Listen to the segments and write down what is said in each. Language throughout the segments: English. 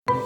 Hello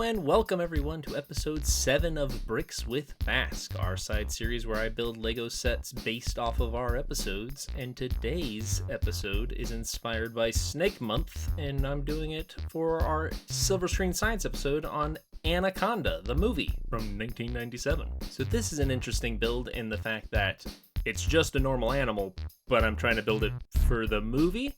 and welcome everyone to episode 7 of Briks with Bask, our side series where I build Lego sets based off of our episodes, and today's episode is inspired by Snake Month, and I'm doing it for our Silver Screen Science episode on Anaconda, the movie from 1997. So this is an interesting build in the fact that it's just a normal animal, but I'm trying to build it for the movie.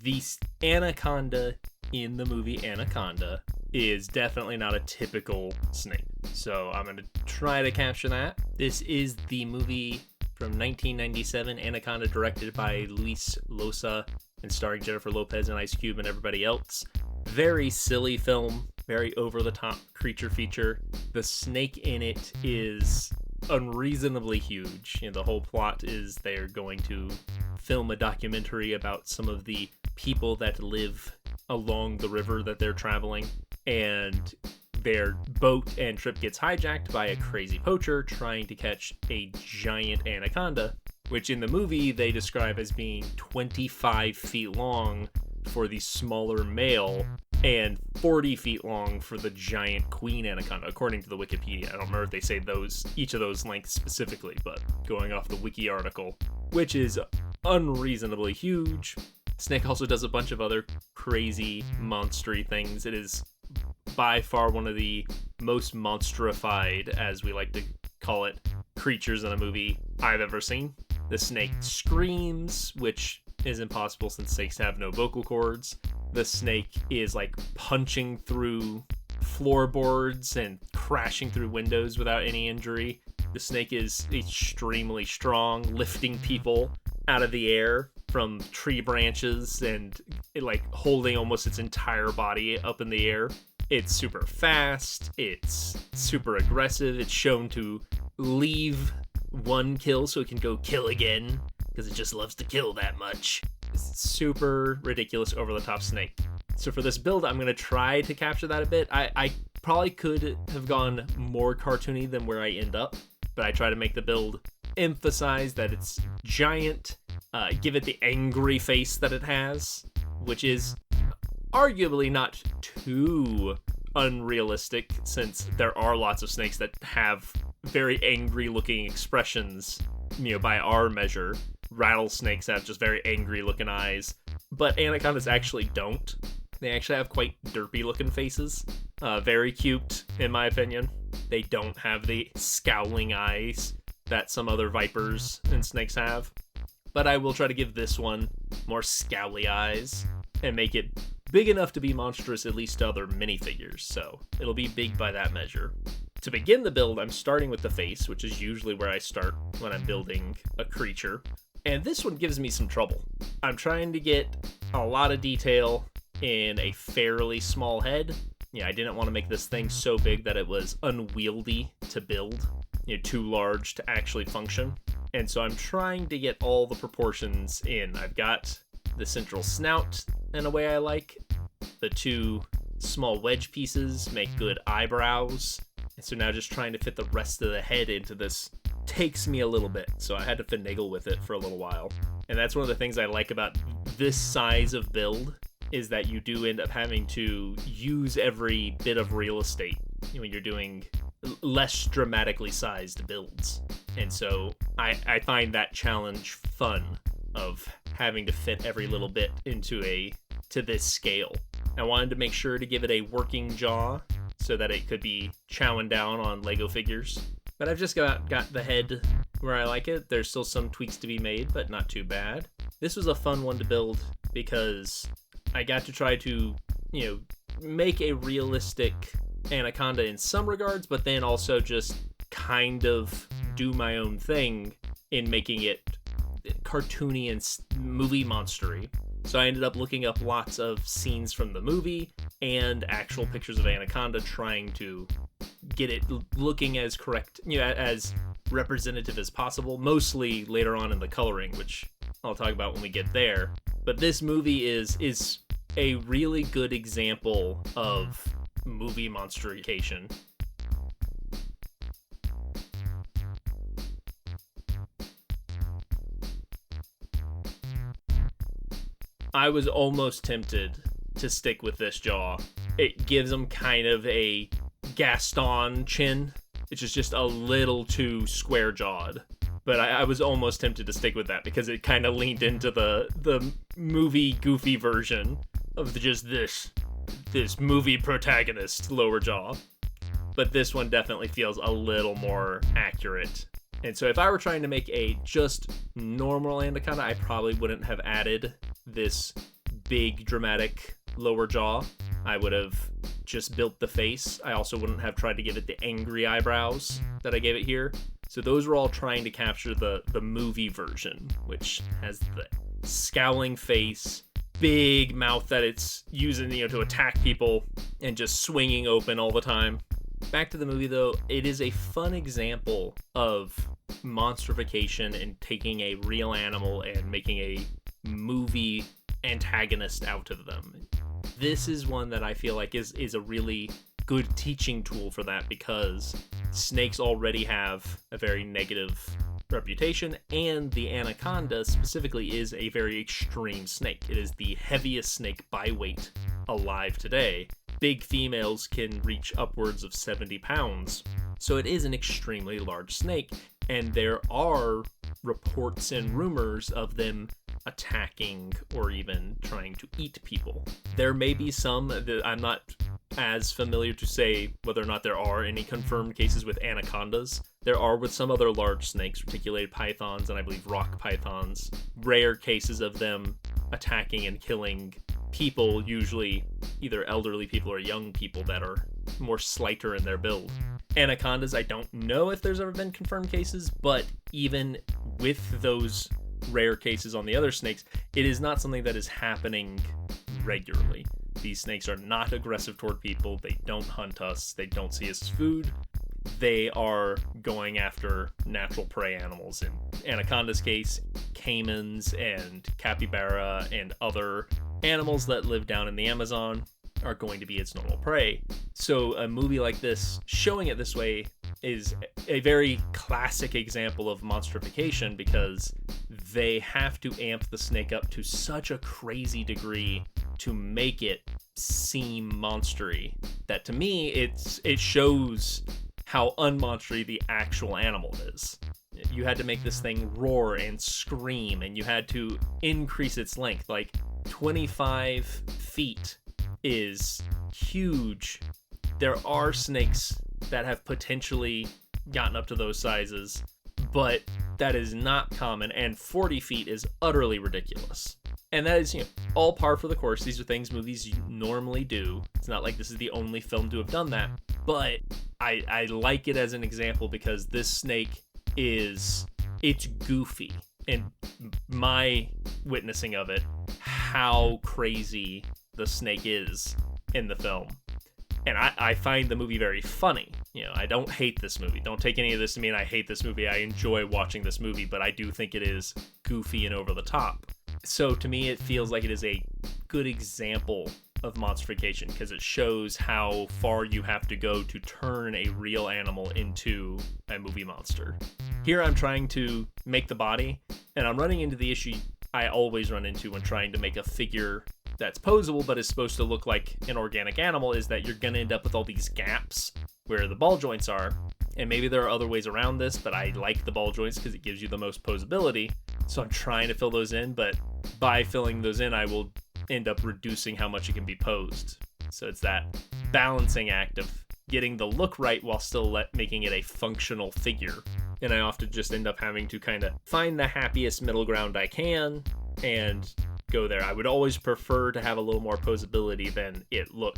The anaconda in the movie Anaconda is definitely not a typical snake. So I'm going to try to capture that. This is the movie from 1997, Anaconda, directed by Luis Loza and starring Jennifer Lopez and Ice Cube and everybody else. Very silly film, very over-the-top creature feature. The snake in it is unreasonably huge. You know, the whole plot is they're going to film a documentary about some of the people that live along the river that they're traveling, and their boat and trip gets hijacked by a crazy poacher trying to catch a giant anaconda, which in the movie they describe as being 25 feet long for the smaller male and 40 feet long for the giant queen anaconda, according to the Wikipedia. I don't remember if they say each of those lengths specifically, but going off the wiki article, which is unreasonably huge. Snake also does a bunch of other crazy monstery things. It is by far one of the most monstrified, as we like to call it, creatures in a movie I've ever seen. The snake screams, which is impossible since snakes have no vocal cords. The snake is like punching through floorboards and crashing through windows without any injury. The snake is extremely strong, lifting people out of the air from tree branches and like holding almost its entire body up in the air. It's super fast, it's super aggressive, it's shown to leave one kill so it can go kill again, because it just loves to kill that much. It's super ridiculous, over-the-top snake. So for this build, I'm going to try to capture that a bit. I probably could have gone more cartoony than where I end up, but I try to make the build emphasize that it's giant, give it the angry face that it has, which is arguably not too unrealistic, since there are lots of snakes that have very angry looking expressions, you know, by our measure. Rattlesnakes have just very angry looking eyes, but anacondas actually don't. They actually have quite derpy looking faces. Very cute, in my opinion. They don't have the scowling eyes that some other vipers and snakes have. But I will try to give this one more scowly eyes and make it big enough to be monstrous, at least to other minifigures, so it'll be big by that measure. To begin the build, I'm starting with the face, which is usually where I start when I'm building a creature, and this one gives me some trouble. I'm trying to get a lot of detail in a fairly small head. Yeah, I didn't want to make this thing so big that it was unwieldy to build, you know, too large to actually function, and so I'm trying to get all the proportions in. I've got the central snout in a way I like. The two small wedge pieces make good eyebrows. And so now just trying to fit the rest of the head into this takes me a little bit. So I had to finagle with it for a little while. And that's one of the things I like about this size of build, is that you do end up having to use every bit of real estate when you're doing less dramatically sized builds. And so I find that challenge fun, of having to fit every little bit into this scale. I wanted to make sure to give it a working jaw so that it could be chowing down on Lego figures. But I've just got the head where I like it. There's still some tweaks to be made, but not too bad. This was a fun one to build because I got to try to, you know, make a realistic anaconda in some regards, but then also just kind of do my own thing in making it cartoony and movie monstery. So I ended up looking up lots of scenes from the movie and actual pictures of Anaconda, trying to get it looking as correct, you know, as representative as possible, mostly later on in the coloring, which I'll talk about when we get there. But this movie is a really good example of movie monsterification. I was almost tempted to stick with this jaw. It gives him kind of a Gaston chin. It's just a little too square-jawed. But I was almost tempted to stick with that because it kind of leaned into the movie goofy version of just this movie protagonist lower jaw. But this one definitely feels a little more accurate. And so if I were trying to make a just normal anaconda, I probably wouldn't have added this big dramatic lower jaw. I would have just built the face. I also wouldn't have tried to give it the angry eyebrows that I gave it here. So those were all trying to capture the movie version, which has the scowling face, big mouth that it's using, to attack people, and just swinging open all the time. Back to the movie, though, it is a fun example of monsterification and taking a real animal and making a movie antagonist out of them. This is one that I feel like is a really good teaching tool for that, because snakes already have a very negative reputation, and the anaconda specifically is a very extreme snake. It is the heaviest snake by weight alive today. Big females can reach upwards of 70 pounds. So it is an extremely large snake, and there are reports and rumors of them attacking or even trying to eat people. There may be some that I'm not as familiar to say whether or not there are any confirmed cases with anacondas. There are with some other large snakes, reticulated pythons, and I believe rock pythons. Rare cases of them attacking and killing people, usually either elderly people or young people that are more slighter in their build. Anacondas, I don't know if there's ever been confirmed cases, but even with those rare cases on the other snakes, it is not something that is happening regularly. These snakes are not aggressive toward people. They don't hunt us. They don't see us as food. They are going after natural prey animals. In Anaconda's case, caimans and capybara and other animals that live down in the Amazon are going to be its normal prey. So a movie like this, showing it this way, is a very classic example of monsterification, because they have to amp the snake up to such a crazy degree to make it seem monstery that, to me, it shows how unmonstery the actual animal is. You had to make this thing roar and scream, and you had to increase its length. Like 25 feet is huge. There are snakes that have potentially gotten up to those sizes, but that is not common, and 40 feet is utterly ridiculous. And that is, all par for the course. These are things movies normally do. It's not like this is the only film to have done that, but I like it as an example because this snake it's goofy, and my witnessing of it, how crazy the snake is in the film. And I find the movie very funny. I don't hate this movie. Don't take any of this to mean I hate this movie. I enjoy watching this movie, but I do think it is goofy and over the top. So to me, it feels like it is a good example of monsterification, because it shows how far you have to go to turn a real animal into a movie monster. Here I'm trying to make the body, and I'm running into the issue I always run into when trying to make a figure that's posable but is supposed to look like an organic animal, is that you're going to end up with all these gaps where the ball joints are. And maybe there are other ways around this, but I like the ball joints because it gives you the most posability. So I'm trying to fill those in, but by filling those in, I will end up reducing how much it can be posed. So it's that balancing act of getting the look right while still making it a functional figure. And I often just end up having to kind of find the happiest middle ground I can and go there. I would always prefer to have a little more posability than it look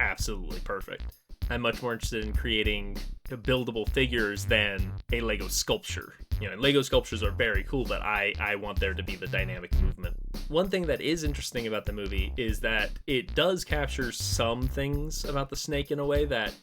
absolutely perfect. I'm much more interested in creating buildable figures than a Lego sculpture. Lego sculptures are very cool, but I want there to be the dynamic movement. One thing that is interesting about the movie is that it does capture some things about the snake in a way that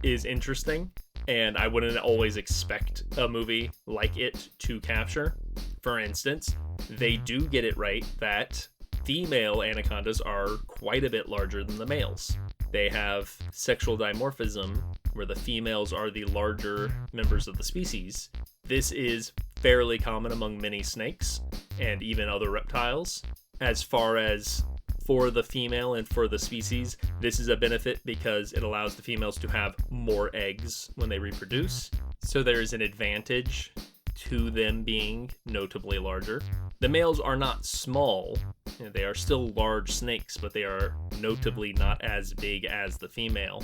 is interesting, and I wouldn't always expect a movie like it to capture. For instance, they do get it right that female anacondas are quite a bit larger than the males. they have sexual dimorphism, where the females are the larger members of the species. This is fairly common among many snakes and even other reptiles. As far as for the female and for the species, this is a benefit because it allows the females to have more eggs when they reproduce. So there is an advantage to them being notably larger. The males are not small. They are still large snakes, but they are notably not as big as the female.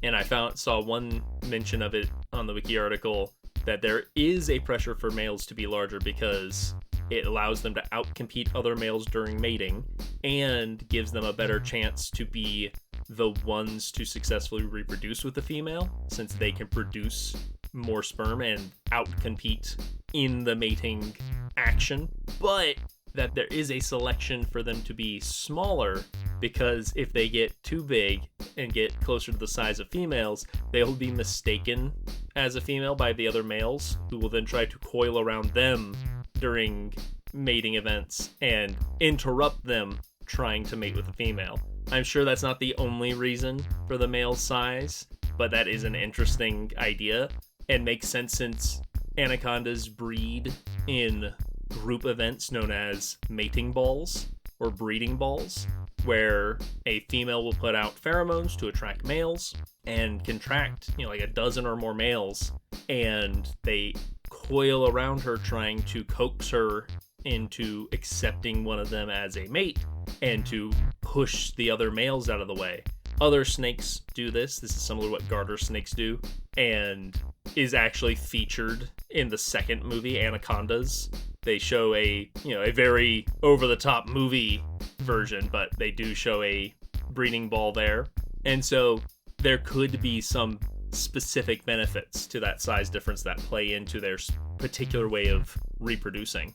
And I saw one mention of it on the wiki article that there is a pressure for males to be larger because it allows them to outcompete other males during mating and gives them a better chance to be the ones to successfully reproduce with the female, since they can produce more sperm and outcompete in the mating action. But that there is a selection for them to be smaller, because if they get too big and get closer to the size of females, they'll be mistaken as a female by the other males, who will then try to coil around them during mating events and interrupt them trying to mate with a female. I'm sure that's not the only reason for the male size, but that is an interesting idea and makes sense since anacondas breed in group events known as mating balls or breeding balls, where a female will put out pheromones to attract males and contract, like a dozen or more males, and they coil around her trying to coax her into accepting one of them as a mate and to push the other males out of the way. Other snakes do this. This is similar to what garter snakes do, and is actually featured in the second movie, Anacondas. They show a very over-the-top movie version, but they do show a breeding ball there. And so there could be some specific benefits to that size difference that play into their particular way of reproducing.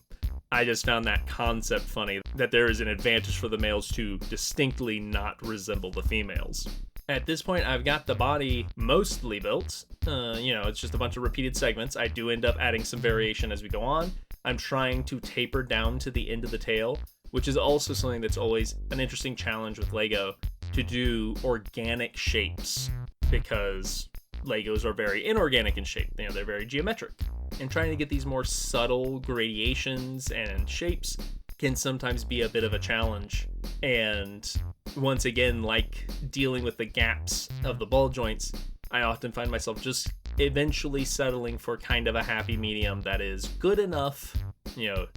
I just found that concept funny, that there is an advantage for the males to distinctly not resemble the females. At this point, I've got the body mostly built. It's just a bunch of repeated segments. I do end up adding some variation as we go on. I'm trying to taper down to the end of the tail, which is also something that's always an interesting challenge with Lego, to do organic shapes, because Legos are very inorganic in shape. They're very geometric. And trying to get these more subtle gradations and shapes can sometimes be a bit of a challenge. And once again, like dealing with the gaps of the ball joints, I often find myself just eventually settling for kind of a happy medium that is good enough,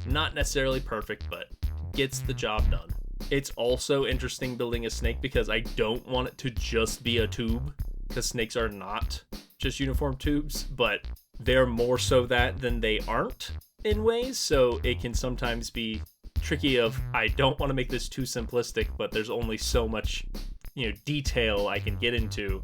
not necessarily perfect, but gets the job done. It's also interesting building a snake because I don't want it to just be a tube, because snakes are not just uniform tubes, but they're more so that than they aren't in ways. So it can sometimes be tricky of, I don't want to make this too simplistic, but there's only so much, detail I can get into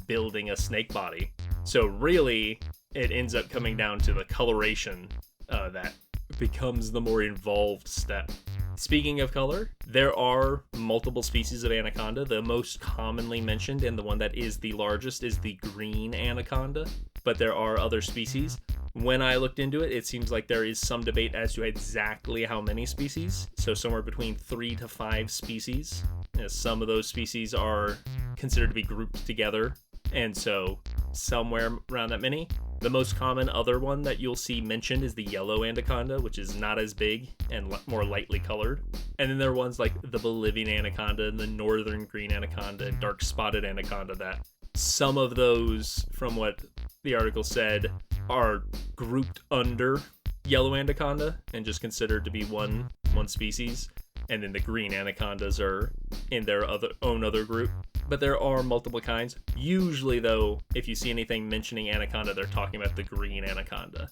building a snake body. So really, it ends up coming down to the coloration that becomes the more involved step. Speaking of color, there are multiple species of anaconda. The most commonly mentioned, and the one that is the largest, is the green anaconda, but there are other species. When I looked into it, it seems like there is some debate as to exactly how many species, so somewhere between 3 to 5 species. Some of those species are considered to be grouped together, and so somewhere around that many. The most common other one that you'll see mentioned is the yellow anaconda, which is not as big and more lightly colored. And then there are ones like the Bolivian anaconda and the northern green anaconda and dark spotted anaconda, that some of those, from what the article said, are grouped under yellow anaconda and just considered to be one species. And then the green anacondas are in their own other group. But there are multiple kinds. Usually, though, if you see anything mentioning anaconda, they're talking about the green anaconda,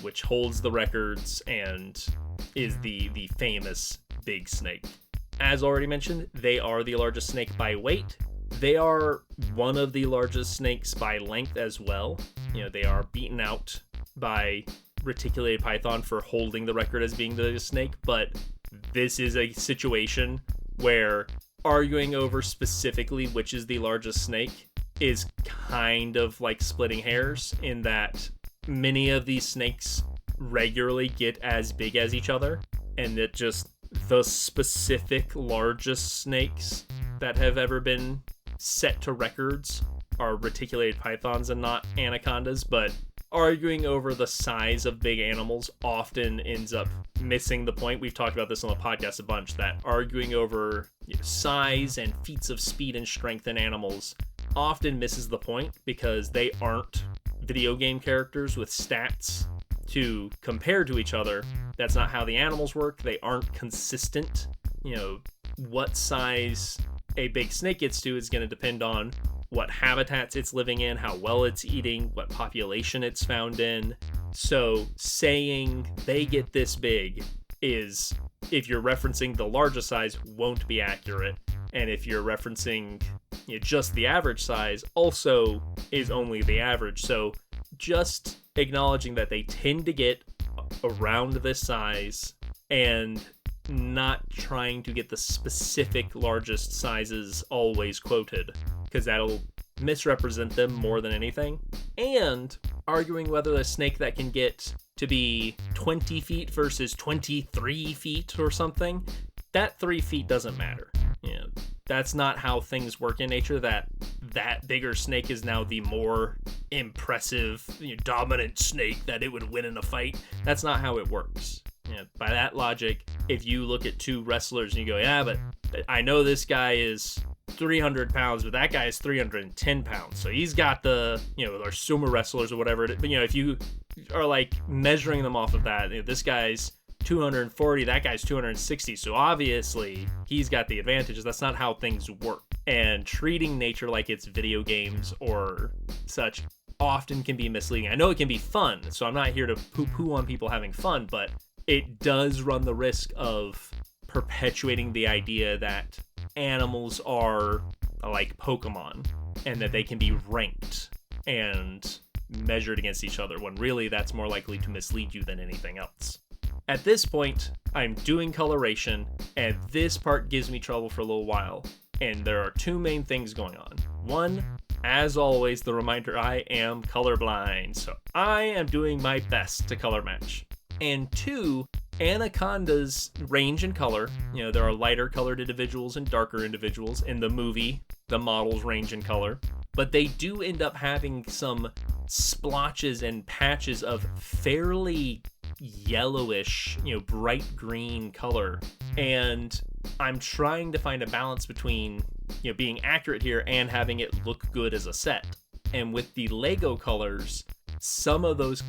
which holds the records and is the famous big snake. As already mentioned, they are the largest snake by weight. They are one of the largest snakes by length as well. They are beaten out by reticulated python for holding the record as being the biggest snake, but this is a situation where arguing over specifically which is the largest snake is kind of like splitting hairs, in that many of these snakes regularly get as big as each other, and that just the specific largest snakes that have ever been set to records are reticulated pythons and not anacondas, but arguing over the size of big animals often ends up missing the point. We've talked about this on the podcast a bunch, that arguing over size and feats of speed and strength in animals often misses the point, because they aren't video game characters with stats to compare to each other. That's not how the animals work. They aren't consistent. What size a big snake gets to is going to depend on what habitats it's living in, how well it's eating, what population it's found in. So saying they get this big is, if you're referencing the largest size, won't be accurate. And if you're referencing just the average size, also is only the average. So just acknowledging that they tend to get around this size and not trying to get the specific largest sizes always quoted, because that'll misrepresent them more than anything. And arguing whether a snake that can get to be 20 feet versus 23 feet or something, that 3 feet doesn't matter. That's not how things work in nature, that bigger snake is now the more impressive, dominant snake, that it would win in a fight. That's not how it works. By that logic, if you look at two wrestlers and you go, yeah, but I know this guy is 300 pounds, but that guy is 310 pounds. So he's got the, our sumo wrestlers or whatever. But, if you are like measuring them off of that, this guy's 240, that guy's 260. So obviously he's got the advantages. That's not how things work. And treating nature like it's video games or such often can be misleading. I know it can be fun, so I'm not here to poo-poo on people having fun, but it does run the risk of perpetuating the idea that animals are like Pokemon and that they can be ranked and measured against each other, when really that's more likely to mislead you than anything else. At this point, I'm doing coloration, and this part gives me trouble for a little while, and there are two main things going on. One, as always, the reminder, I am colorblind, so I am doing my best to color match. And two, anacondas range in color. There are lighter colored individuals and darker individuals. In the movie, the models range in color, but they do end up having some splotches and patches of fairly yellowish, bright green color. And I'm trying to find a balance between, being accurate here and having it look good as a set. And with the Lego colors, some of those,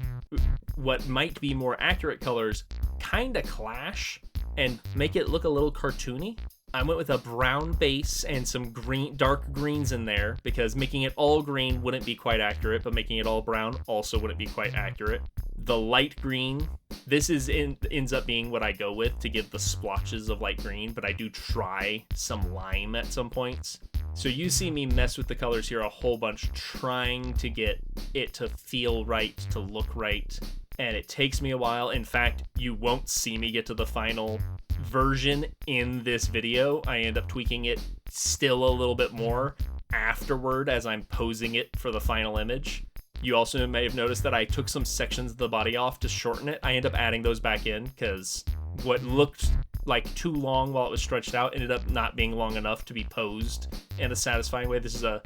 what might be more accurate colors, kind of clash and make it look a little cartoony. I went with a brown base and some dark greens in there, because making it all green wouldn't be quite accurate, but making it all brown also wouldn't be quite accurate. The light green, this ends up being what I go with to give the splotches of light green, but I do try some lime at some points. So you see me mess with the colors here a whole bunch, trying to get it to feel right, to look right, and it takes me a while. In fact, you won't see me get to the final version in this video. I end up tweaking it still a little bit more afterward as I'm posing it for the final image. You also may have noticed that I took some sections of the body off to shorten it. I end up adding those back in, because what looked like too long while it was stretched out ended up not being long enough to be posed in a satisfying way. This is a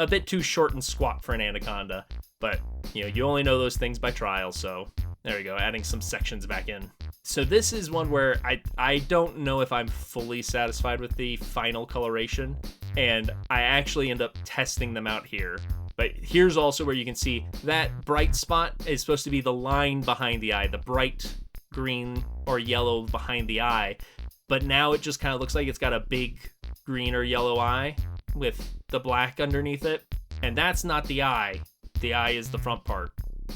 bit too short and squat for an anaconda, but you only know those things by trial, so there you go, adding some sections back in. So this is one where I don't know if I'm fully satisfied with the final coloration, and I actually end up testing them out here. But here's also where you can see that bright spot is supposed to be the line behind the eye, the bright green or yellow behind the eye. But now it just kind of looks like it's got a big green or yellow eye with the black underneath it. And that's not the eye. The eye is the front part.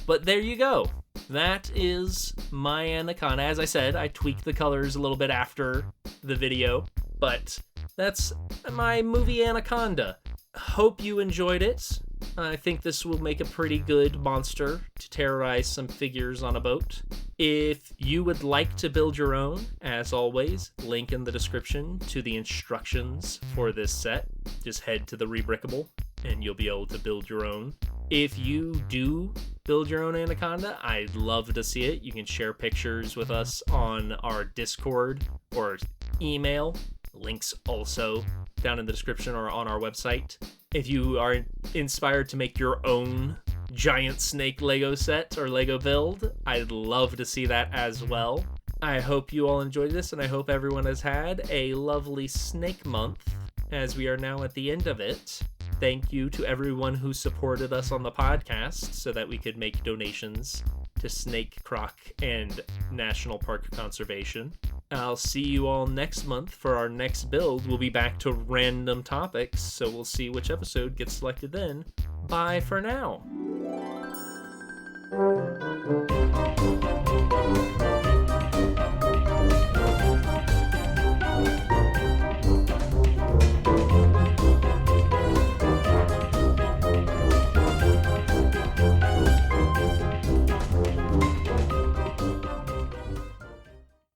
But there you go. That is my anaconda. As I said, I tweaked the colors a little bit after the video, but that's my movie Anaconda. Hope you enjoyed it. I think this will make a pretty good monster to terrorize some figures on a boat. If you would like to build your own, as always, link in the description to the instructions for this set. Just head to the Rebrickable and you'll be able to build your own. If you do build your own anaconda, I'd love to see it. You can share pictures with us on our Discord or email. Links also down in the description or on our website. If you are inspired to make your own giant snake Lego set or Lego build, I'd love to see that as well. I hope you all enjoyed this, and I hope everyone has had a lovely snake month, as we are now at the end of it. Thank you to everyone who supported us on the podcast so that we could make donations to Snake Croc and National Park Conservation. I'll see you all next month for our next build. We'll be back to random topics, so we'll see which episode gets selected then. Bye for now.